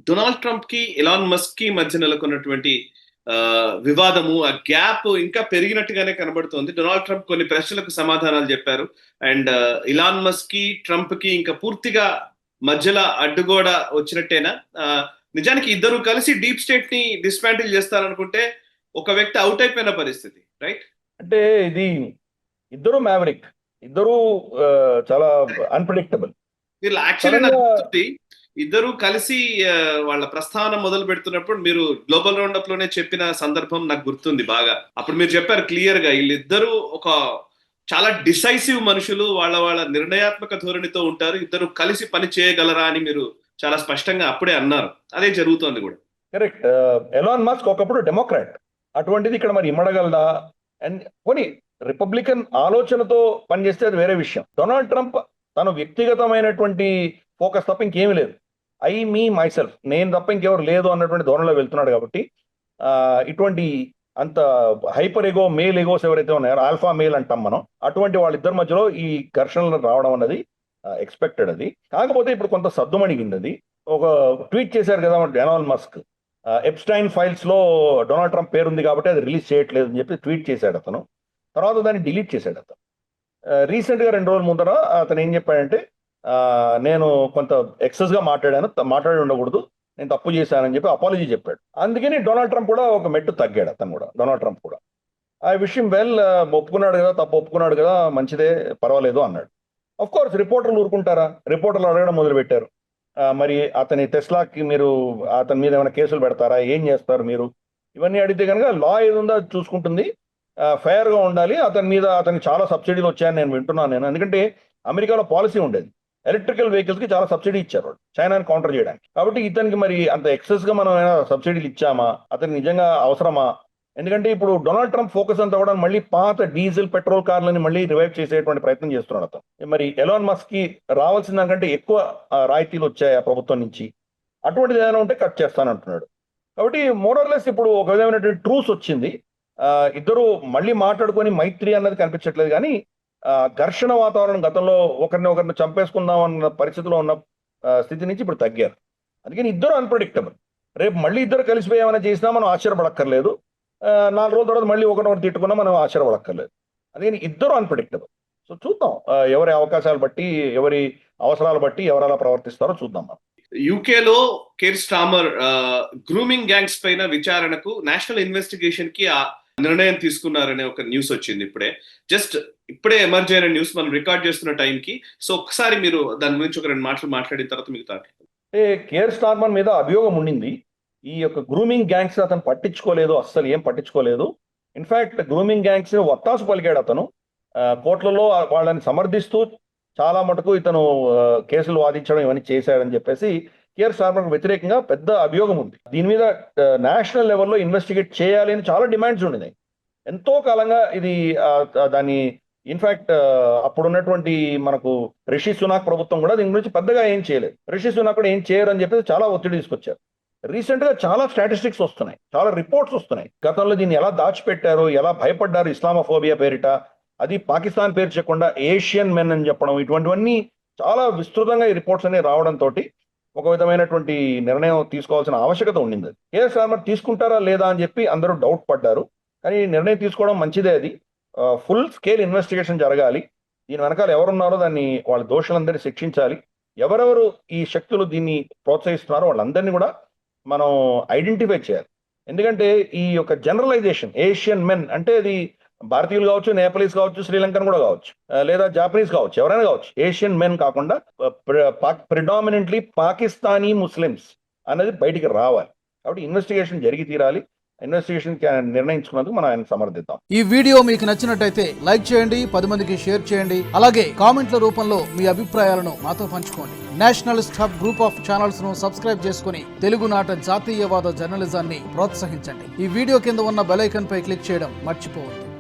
Donald Trump కి Elon Musk కి మధ్య నెలకొన్నటువంటి వివాదము, ఆ గ్యాప్ ఇంకా పెరిగినట్టుగానే కనబడుతోంది. డొనాల్డ్ ట్రంప్ కొన్ని ప్రశ్నలకు సమాధానాలు చెప్పారు. అండ్ ఇలాన్ మస్క్ కి ట్రంప్ కి ఇంకా పూర్తిగా మధ్యలో అడ్డుగోడ వచ్చినట్టేనా? నిజానికి ఇద్దరు కలిసి డీప్ స్టేట్ ని డిస్మాంటిల్ చేస్తారనుకుంటే ఒక వ్యక్తి అవుట్ అయిపోయిన పరిస్థితి, రైట్? అంటే ఇది ఇద్దరు మ్యావరిక్, ఇద్దరు చాలా అన్ప్రెడిక్టబుల్. వీళ్ళు యాక్చువల్లీ నాకు గుర్తుంది, ఇద్దరు కలిసి వాళ్ళ ప్రస్థానం మొదలు పెడుతున్నప్పుడు మీరు గ్లోబల్ రౌండప్ లోనే చెప్పిన సందర్భం నాకు గుర్తుంది బాగా. అప్పుడు మీరు చెప్పారు క్లియర్ గా, వీళ్ళిద్దరూ ఒక చాలా డిసైసివ్ మనుషులు, వాళ్ళ వాళ్ళ నిర్ణయాత్మక ధోరణితో ఉంటారు, ఇద్దరు కలిసి పని చేయగలరా అని మీరు చాలా స్పష్టంగా అప్పుడే అన్నారు. అదే జరుగుతోంది కూడా. కరెక్ట్. ఎలాన్ మస్క్ ఒకప్పుడు డెమోక్రాట్, అటువంటిది ఇక్కడ మరి ఇమ్మడగలదా? అండ్ పోనీ రిపబ్లికన్ ఆలోచనతో పనిచేస్తే అది వేరే విషయం. డొనాల్డ్ ట్రంప్ తన వ్యక్తిగతమైనటువంటి ఫోకస్ తప్ప ఇంకేమీ లేదు. ఐ మీ మైసెల్ఫ్, నేను తప్ప ఇంకెవరు లేదు అన్నటువంటి ధోరణిలో వెళ్తున్నాడు. కాబట్టి ఇటువంటి అంత హైపర్ ఎగో, మేల్ ఎగోస్ ఎవరైతే ఉన్నారో, ఆల్ఫా మేల్ అంటాం మనం, అటువంటి వాళ్ళిద్దరి మధ్యలో ఈ ఘర్షణలు రావడం అన్నది ఎక్స్పెక్టెడ్. అది కాకపోతే ఇప్పుడు కొంత సద్దుమణిగింది. అది ఒక ట్వీట్ చేశారు కదా ఎలాన్ మస్క్, ఎప్స్టైన్ ఫైల్స్ లో డొనాల్డ్ ట్రంప్ పేరుంది కాబట్టి అది రిలీజ్ చేయట్లేదు అని చెప్పి ట్వీట్ చేశాడు అతను. తర్వాత దాన్ని డిలీట్ చేశాడు అతను. రీసెంట్ గా 2 రోజుల ముందర అతను ఏం చెప్పాడంటే, నేను కొంత ఎక్సెస్ గా మాట్లాడి ఉండకూడదు, నేను తప్పు చేశానని చెప్పి అపాలజీ చెప్పాడు. అందుకని డొనాల్డ్ ట్రంప్ కూడా ఒక మెట్టు తగ్గాడు. అతను కూడా, డొనాల్డ్ ట్రంప్ కూడా ఆ విషయం ఒప్పుకున్నాడు కదా, తప్పు ఒప్పుకున్నాడు కదా, మంచిదే, పర్వాలేదు అన్నాడు. అఫ్ కోర్స్ రిపోర్టర్లు ఊరుకుంటారా? రిపోర్టర్లు అడగడం మొదలు పెట్టారు. మరి అతని టెస్లాకి మీరు అతని మీద ఏమైనా కేసులు పెడతారా, ఏం చేస్తారు మీరు? ఇవన్నీ అడిగితే కనుక లా ఏది ఉందో అది చూసుకుంటుంది, ఫెయిర్ గా ఉండాలి. అతని మీద అతనికి చాలా సబ్సిడీలు వచ్చాయని నేను వింటున్నాను. ఎందుకంటే అమెరికాలో పాలసీ ఉండేది, ఎలక్ట్రికల్ వెహికల్స్ కి చాలా సబ్సిడీ ఇచ్చారు చైనాని కౌంటర్ చేయడానికి. కాబట్టి ఇతనికి మరి అంత ఎక్సెస్ గా మనం ఏమైనా సబ్సిడీలు ఇచ్చామా? అతనికి నిజంగా అవసరమా? ఎందుకంటే ఇప్పుడు డొనాల్డ్ ట్రంప్ ఫోకస్ అంతా కూడా మళ్ళీ పాత డీజిల్, పెట్రోల్ కార్లని మళ్ళీ రివైవ్ చేసేటువంటి ప్రయత్నం చేస్తున్నాడు అతను. మరి ఎలాన్ మస్క్ కి రావాల్సిన దానికంటే ఎక్కువ రాయితీలు వచ్చాయి ఆ ప్రభుత్వం నుంచి, అటువంటిది ఏదైనా ఉంటే కట్ చేస్తానంటున్నాడు. కాబట్టి మోరర్లెస్ ఇప్పుడు ఒక విధమైనటువంటి ట్రూస్ వచ్చింది. ఇద్దరు మళ్ళీ మాట్లాడుకొని మైత్రి అన్నది కనిపించట్లేదు. కానీ ఘర్షణ వాతావరణం, గతంలో ఒకరిని చంపేసుకుందాం అన్న పరిస్థితిలో ఉన్న స్థితి నుంచి ఇప్పుడు తగ్గారు. అందుకని ఇద్దరు అన్ప్రెడిక్టబుల్. రేపు మళ్ళీ ఇద్దరు కలిసిపోయి ఏమైనా చేసినా మనం ఆశ్చర్యపడక్కర్లేదు. 4 రోజుల తర్వాత మళ్ళీ ఒకరినొకరు తిట్టుకున్నా మనం ఆశ్చర్యపడక్కర్లేదు. అందుకని ఇద్దరు అన్ప్రెడిక్టబుల్. సో చూద్దాం, ఎవరి అవకాశాలు బట్టి, ఎవరి అవసరాలు బట్టి ఎవరు అలా ప్రవర్తిస్తారో చూద్దాం మనం. యూకేలో కేర్ స్టార్మర్ గ్రూమింగ్ గ్యాంగ్స్ పైన విచారణకు నేషనల్ ఇన్వెస్టిగేషన్ కి నిర్ణయం తీసుకున్నారనే ఒక న్యూస్ వచ్చింది ఇప్పుడే ఎమర్జ్ అయిన న్యూస్, మనం రికార్డ్ చేస్తున్న టైంకి. సో ఒకసారి మీరు దాని గురించి ఒక 2 మాటలు మాట్లాడిన తర్వాత మీకు కేర్ స్టార్మర్ మీద అభియోగం ఉండింది. ఈ యొక్క గ్రూమింగ్ గ్యాంగ్స్ అతను పట్టించుకోలేదు, అస్సలు ఏం పట్టించుకోలేదు. ఇన్ఫాక్ట్ గ్రూమింగ్ గ్యాంగ్స్ వత్తాసు పలికాడు అతను. కోర్టులలో వాళ్ళని సమర్థిస్తూ చాలా మటుకు ఇతను కేసులు వాదించడం ఇవన్నీ చేశాడని చెప్పేసి కేర్ స్టార్మర్ వ్యతిరేకంగా పెద్ద అభియోగం ఉంది. దీని మీద నేషనల్ లెవెల్లో ఇన్వెస్టిగేట్ చేయాలి అని చాలా డిమాండ్స్ ఉండినాయి ఎంతో కాలంగా. ఇది దాన్ని ఇన్ఫాక్ట్ అప్పుడున్నటువంటి మనకు రిషి సునాక్ ప్రభుత్వం కూడా దీని గురించి పెద్దగా ఏం చేయలేదు. రిషి సునాక్ కూడా ఏం చేయరు అని చెప్పేసి చాలా ఒత్తిడి తీసుకొచ్చారు. రీసెంట్ గా చాలా స్టాటిస్టిక్స్ వస్తున్నాయి, చాలా రిపోర్ట్స్ వస్తున్నాయి. గతంలో దీన్ని ఎలా దాచిపెట్టారు, ఎలా భయపడ్డారు ఇస్లామోఫోబియా పేరిట, అది పాకిస్తాన్ పేరు చెప్పకుండా ఏషియన్ మెన్ అని చెప్పడం, ఇటువంటివన్నీ చాలా విస్తృతంగా ఈ రిపోర్ట్స్ అనేవి రావడంతో ఒక విధమైనటువంటి నిర్ణయం తీసుకోవాల్సిన ఆవశ్యకత ఉండింది. కేర్ స్టార్మర్ తీసుకుంటారా లేదా అని చెప్పి అందరూ డౌట్ పడ్డారు. కానీ నిర్ణయం తీసుకోవడం మంచిదే. అది ఫుల్ స్కేల్ ఇన్వెస్టిగేషన్ జరగాలి. దీని వెనకాల ఎవరున్నారో దాన్ని, వాళ్ళ దోషులందరినీ శిక్షించాలి. ఎవరెవరు ఈ శక్తులు దీన్ని ప్రోత్సహిస్తున్నారో వాళ్ళందరినీ కూడా మనం ఐడెంటిఫై చేయాలి. ఎందుకంటే ఈ యొక్క జనరలైజేషన్ ఏషియన్ మెన్ అంటే అది భారతీయులు కావచ్చు, నేపాలీస్ కావచ్చు, శ్రీలంకన్ కూడా కావచ్చు, లేదా జాపనీస్ కావచ్చు, ఎవరైనా కావచ్చు. ఏషియన్ మెన్ కాకుండా ప్రిడామినెంట్లీ పాకిస్తానీ ముస్లిమ్స్ అనేది బయటికి రావాలి. కాబట్టి ఇన్వెస్టిగేషన్ జరిగి తీరాలి. ఇన్వెస్టిగేషన్ నిర్ణయించుకున్నందుకు మనం ఆయన సమర్థిద్దాం. ఈ వీడియో మీకు నచ్చినట్టయితే లైక్ చేయండి, 10 మందికి షేర్ చేయండి. అలాగే కామెంట్ల రూపంలో మీ అభిప్రాయాలను మాతో పంచుకోండి. Nationalist hub group of channels ను సబ్స్క్రైబ్ చేసుకుని తెలుగునాట జాతీయవాద జర్నలిజాన్ని ప్రోత్సహించండి. ఈ వీడియో కింద ఉన్న బెల్ ఐకాన్ పై క్లిక్ చేయడం మర్చిపోవద్దు.